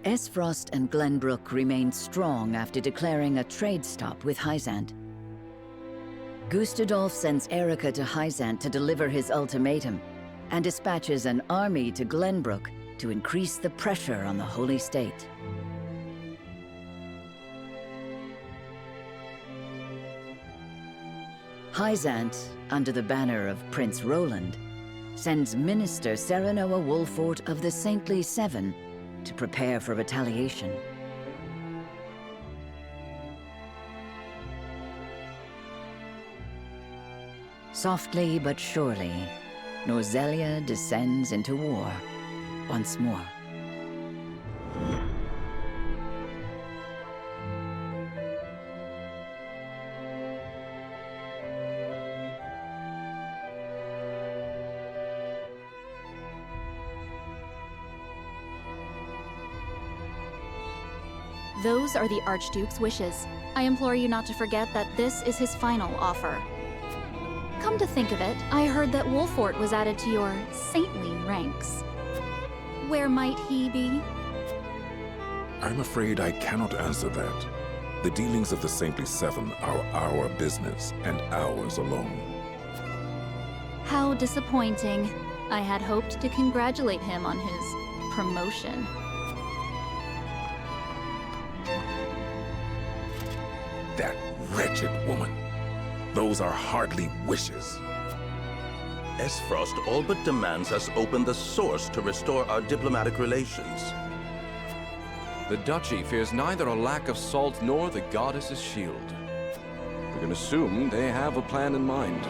Esfrost and Glenbrook remained strong after declaring a trade stop with Hyzant. Gustadolf sends Erica to Hyzant to deliver his ultimatum, and dispatches an army to Glenbrook to increase the pressure on the Holy State. Hyzant, under the banner of Prince Roland, sends Minister Serenoa Wolfort of the Saintly Seven to prepare for retaliation. Softly but surely, Norzelia descends into war once more. Those are the Archduke's wishes. I implore you not to forget that this is his final offer. Come to think of it, I heard that Wolfort was added to your saintly ranks. Where might he be? I'm afraid I cannot answer that. The dealings of the Saintly Seven are our business, and ours alone. How disappointing. I had hoped to congratulate him on his promotion. That wretched woman. Those are hardly wishes. Esfrost all but demands us open the source to restore our diplomatic relations. The Duchy fears neither a lack of salt nor the goddess's shield. We can assume they have a plan in mind.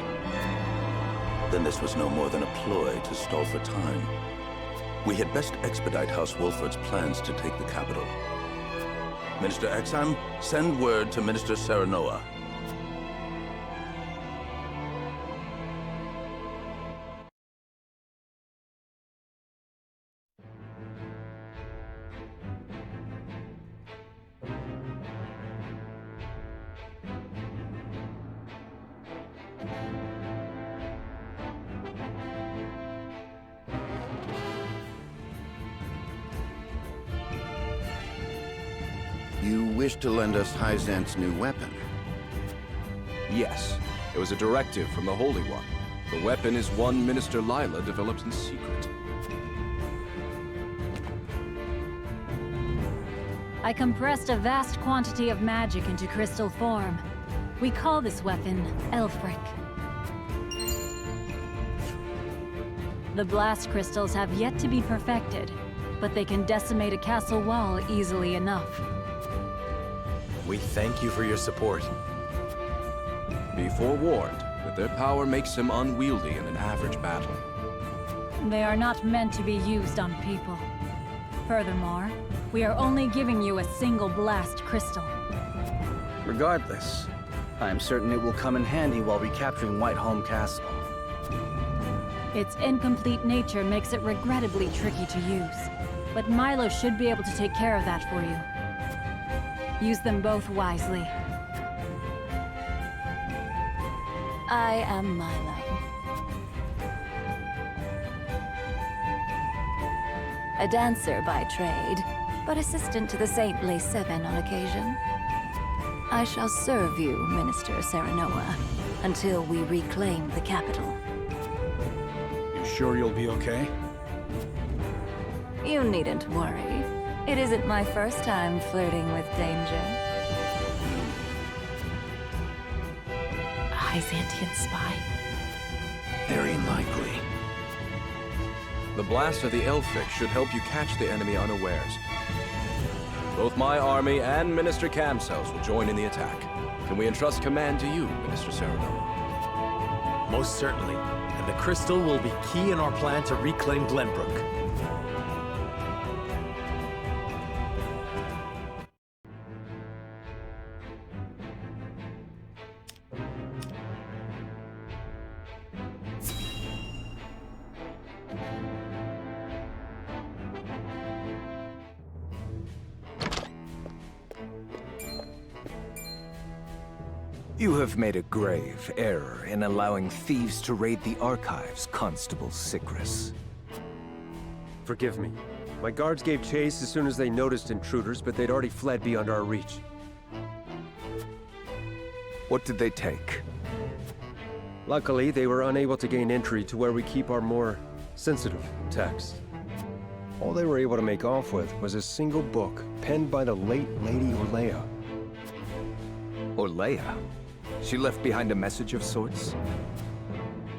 Then this was no more than a ploy to stall for time. We had best expedite House Wolfort's plans to take the capital. Minister Exham, send word to Minister Serenoa. You wish to lend us Hyzant's new weapon? Yes, it was a directive from the Holy One. The weapon is one Minister Lila developed in secret. I compressed a vast quantity of magic into crystal form. We call this weapon Elfric. The blast crystals have yet to be perfected, but they can decimate a castle wall easily enough. We thank you for your support. Be forewarned that their power makes them unwieldy in an average battle. They are not meant to be used on people. Furthermore, we are only giving you a single blast crystal. Regardless, I am certain it will come in handy while recapturing Whiteholm Castle. Its incomplete nature makes it regrettably tricky to use, but Milo should be able to take care of that for you. Use them both wisely. I am Milo. A dancer by trade, but assistant to the Saintly Seven on occasion. I shall serve you, Minister Serenoa, until we reclaim the capital. You sure you'll be okay? You needn't worry. It isn't my first time flirting with danger. A Hyzantian spy? Very likely. The blast of the Elfic should help you catch the enemy unawares. Both my army and Minister Kamsel's will join in the attack. Can we entrust command to you, Minister Serenoa? Most certainly. And the crystal will be key in our plan to reclaim Glenbrook. You have made a grave error in allowing thieves to raid the archives, Constable Sycris. Forgive me. My guards gave chase as soon as they noticed intruders, but they'd already fled beyond our reach. What did they take? Luckily, they were unable to gain entry to where we keep our more sensitive texts. All they were able to make off with was a single book penned by the late Lady Orlea. Orlea? She left behind a message of sorts?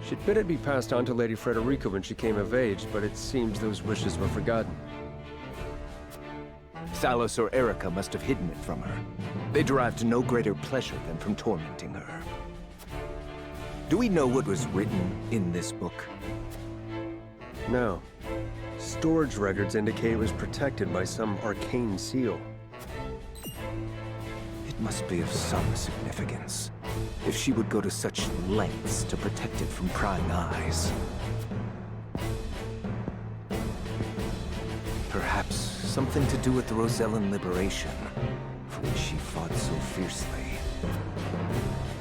She'd bid it be passed on to Lady Frederica when she came of age, but it seems those wishes were forgotten. Thalos or Erica must have hidden it from her. They derived no greater pleasure than from tormenting her. Do we know what was written in this book? No. Storage records indicate it was protected by some arcane seal. It must be of some significance, if she would go to such lengths to protect it from prying eyes. Perhaps something to do with the Rosellan liberation, for which she fought so fiercely.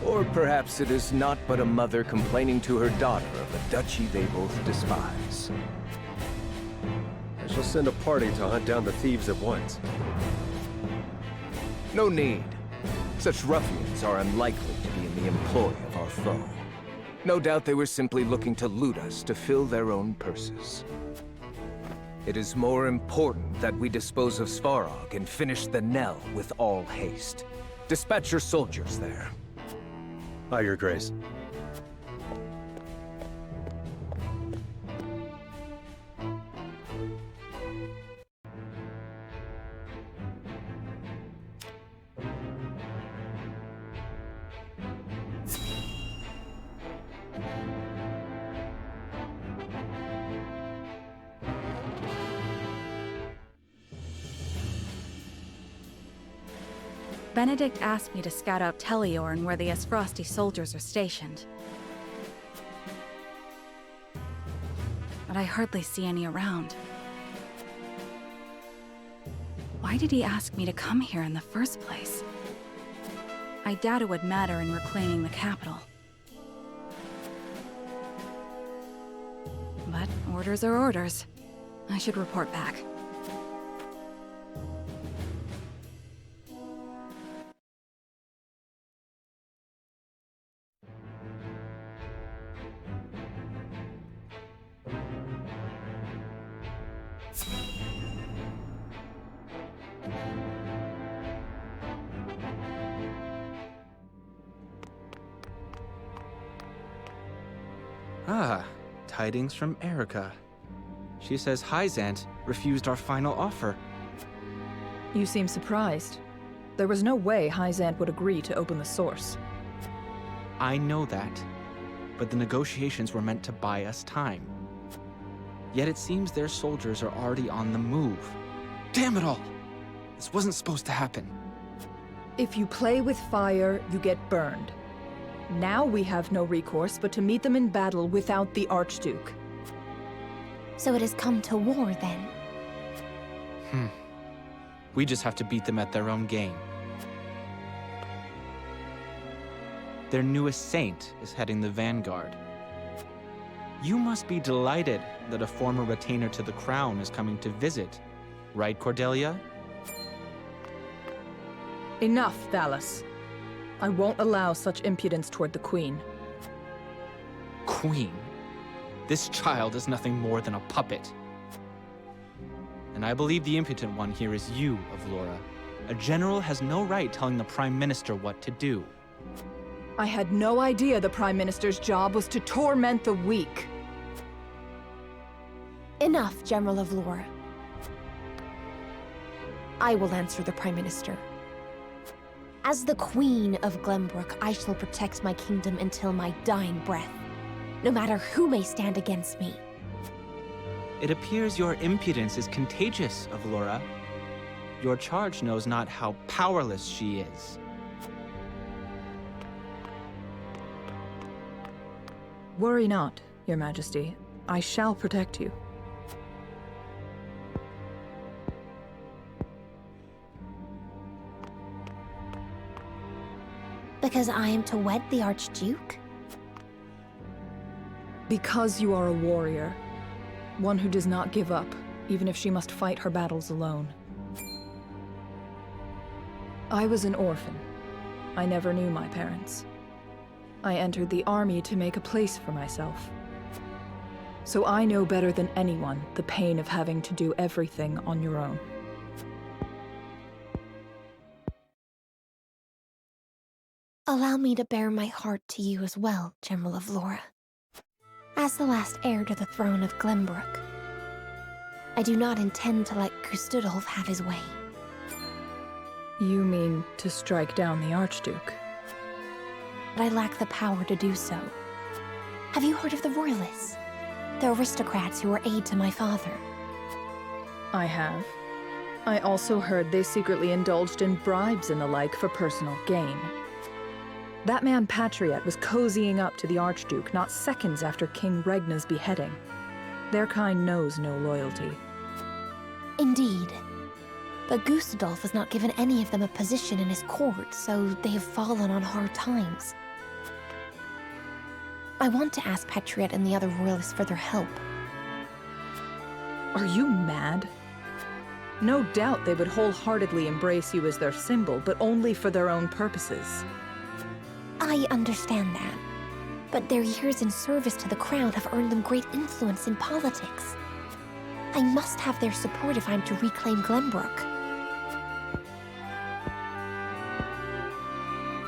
Or perhaps it is not but a mother complaining to her daughter of a duchy they both despise. I shall send a party to hunt down the thieves at once. No need. Such ruffians are unlikely to be in the employ of our foe. No doubt they were simply looking to loot us to fill their own purses. It is more important that we dispose of Svarog and finish the Nell with all haste. Dispatch your soldiers there. Aye, Your Grace. Benedict asked me to scout out Teleorn where the Asfrosti soldiers are stationed. But I hardly see any around. Why did he ask me to come here in the first place? I doubt it would matter in reclaiming the capital. But orders are orders. I should report back. Ah, tidings from Erica. She says Hyzant refused our final offer. You seem surprised. There was no way Hyzant would agree to open the source. I know that, but the negotiations were meant to buy us time. Yet it seems their soldiers are already on the move. Damn it all! This wasn't supposed to happen. If you play with fire, you get burned. Now we have no recourse but to meet them in battle without the Archduke. So it has come to war, then? We just have to beat them at their own game. Their newest saint is heading the vanguard. You must be delighted that a former retainer to the crown is coming to visit, right, Cordelia? Enough, Thalos. I won't allow such impudence toward the Queen. Queen? This child is nothing more than a puppet. And I believe the impotent one here is you, Avlora. A general has no right telling the Prime Minister what to do. I had no idea the Prime Minister's job was to torment the weak. Enough, General Avlora. I will answer the Prime Minister. As the Queen of Glenbrook, I shall protect my kingdom until my dying breath, no matter who may stand against me. It appears your impudence is contagious, Avlora. Your charge knows not how powerless she is. Worry not, Your Majesty. I shall protect you. Because I am to wed the Archduke? Because you are a warrior. One who does not give up, even if she must fight her battles alone. I was an orphan. I never knew my parents. I entered the army to make a place for myself. So I know better than anyone the pain of having to do everything on your own. Allow me to bare my heart to you as well, General of Laura. As the last heir to the throne of Glenbrook, I do not intend to let Gustudolf have his way. You mean to strike down the Archduke? But I lack the power to do so. Have you heard of the Royalists? The aristocrats who were aid to my father. I have. I also heard they secretly indulged in bribes and the like for personal gain. That man Patriot was cozying up to the Archduke not seconds after King Regna's beheading. Their kind knows no loyalty. Indeed. But Gustudolf has not given any of them a position in his court, so they have fallen on hard times. I want to ask Patriot and the other royalists for their help. Are you mad? No doubt they would wholeheartedly embrace you as their symbol, but only for their own purposes. I understand that. But their years in service to the crown have earned them great influence in politics. I must have their support if I'm to reclaim Glenbrook.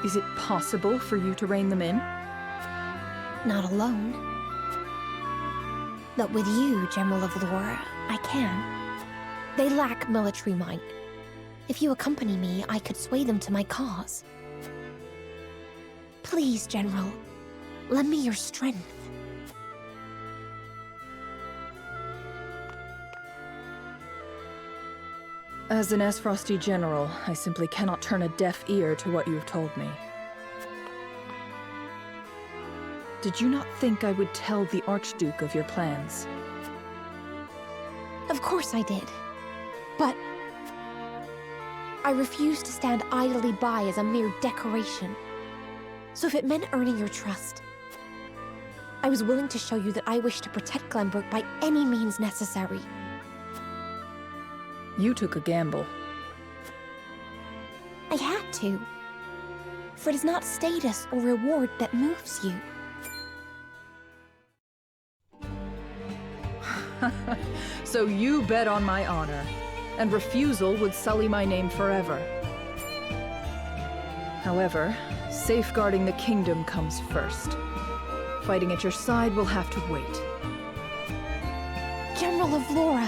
Is it possible for you to rein them in? Not alone. But with you, General of Laura, I can. They lack military might. If you accompany me, I could sway them to my cause. Please, General, lend me your strength. As an Esfrosty general, I simply cannot turn a deaf ear to what you have told me. Did you not think I would tell the Archduke of your plans? Of course I did. But I refuse to stand idly by as a mere decoration. So if it meant earning your trust, I was willing to show you that I wish to protect Glenbrook by any means necessary. You took a gamble. I had to. For it is not status or reward that moves you. So you bet on my honor, and refusal would sully my name forever. However, safeguarding the kingdom comes first. Fighting at your side will have to wait. General of Laura!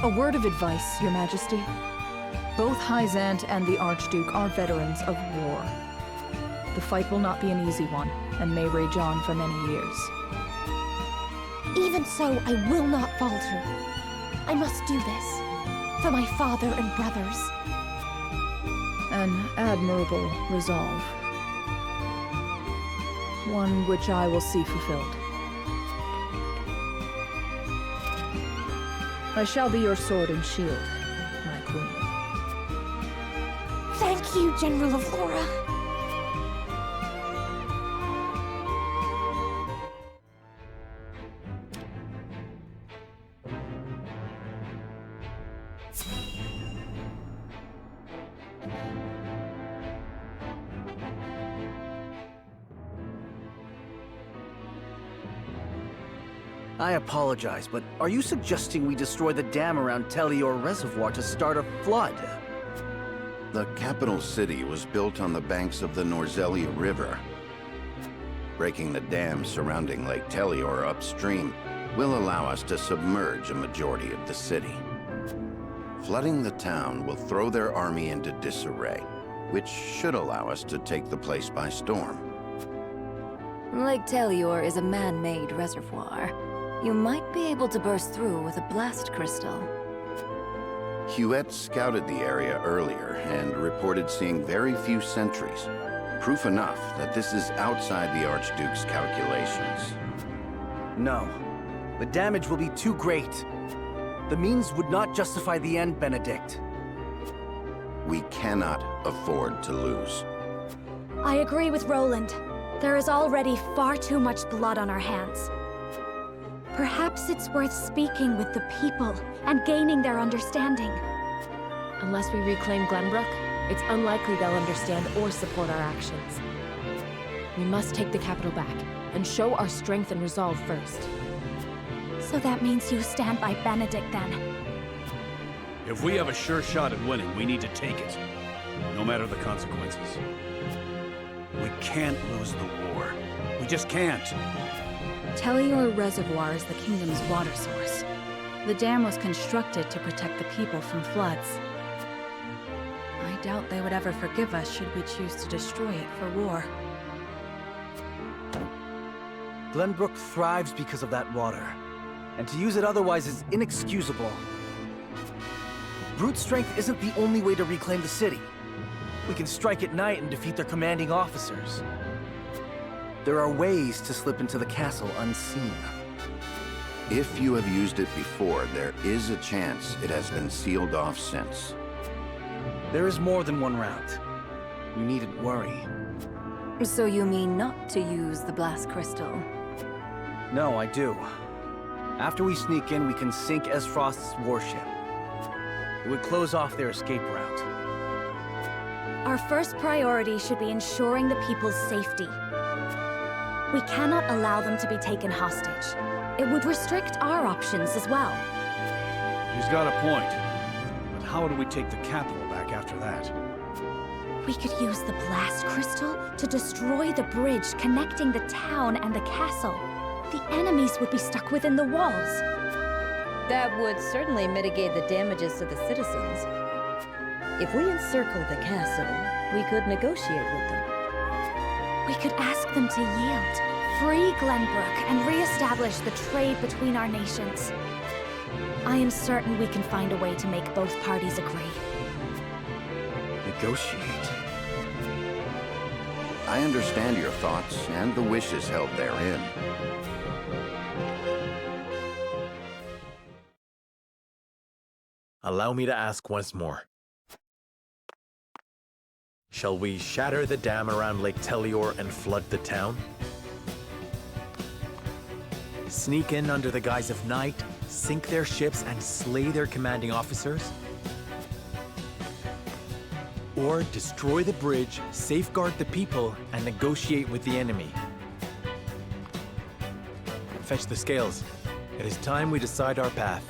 A word of advice, Your Majesty. Both Hyzant and the Archduke are veterans of war. The fight will not be an easy one, and may rage on for many years. Even so, I will not falter. I must do this, for my father and brothers. An admirable resolve. One which I will see fulfilled. I shall be your sword and shield, my queen. Thank you, General of Laura. I apologize, but are you suggesting we destroy the dam around Telior Reservoir to start a flood? The capital city was built on the banks of the Norzelia River. Breaking the dam surrounding Lake Telior upstream will allow us to submerge a majority of the city. Flooding the town will throw their army into disarray, which should allow us to take the place by storm. Lake Telior is a man-made reservoir. You might be able to burst through with a blast crystal. Huette scouted the area earlier and reported seeing very few sentries. Proof enough that this is outside the Archduke's calculations. No. The damage will be too great. The means would not justify the end, Benedict. We cannot afford to lose. I agree with Roland. There is already far too much blood on our hands. Perhaps it's worth speaking with the people and gaining their understanding. Unless we reclaim Glenbrook, it's unlikely they'll understand or support our actions. We must take the capital back, and show our strength and resolve first. So that means you stand by Benedict, then? If we have a sure shot at winning, we need to take it, no matter the consequences. We can't lose the war. We just can't. Telior Reservoir is the kingdom's water source. The dam was constructed to protect the people from floods. I doubt they would ever forgive us should we choose to destroy it for war. Glenbrook thrives because of that water, and to use it otherwise is inexcusable. Brute strength isn't the only way to reclaim the city. We can strike at night and defeat their commanding officers. There are ways to slip into the castle unseen. If you have used it before, there is a chance it has been sealed off since. There is more than one route. You needn't worry. So you mean not to use the blast crystal? No, I do. After we sneak in, we can sink Esfrost's warship. It would close off their escape route. Our first priority should be ensuring the people's safety. We cannot allow them to be taken hostage. It would restrict our options as well. She's got a point. But how do we take the capital back after that? We could use the blast crystal to destroy the bridge connecting the town and the castle. The enemies would be stuck within the walls. That would certainly mitigate the damages to the citizens. If we encircle the castle, we could negotiate with them. We could ask them to yield, free Glenbrook, and re-establish the trade between our nations. I am certain we can find a way to make both parties agree. Negotiate? I understand your thoughts and the wishes held therein. Allow me to ask once more. Shall we shatter the dam around Lake Telior and flood the town? Sneak in under the guise of night, sink their ships, and slay their commanding officers? Or destroy the bridge, safeguard the people, and negotiate with the enemy? Fetch the scales. It is time we decide our path.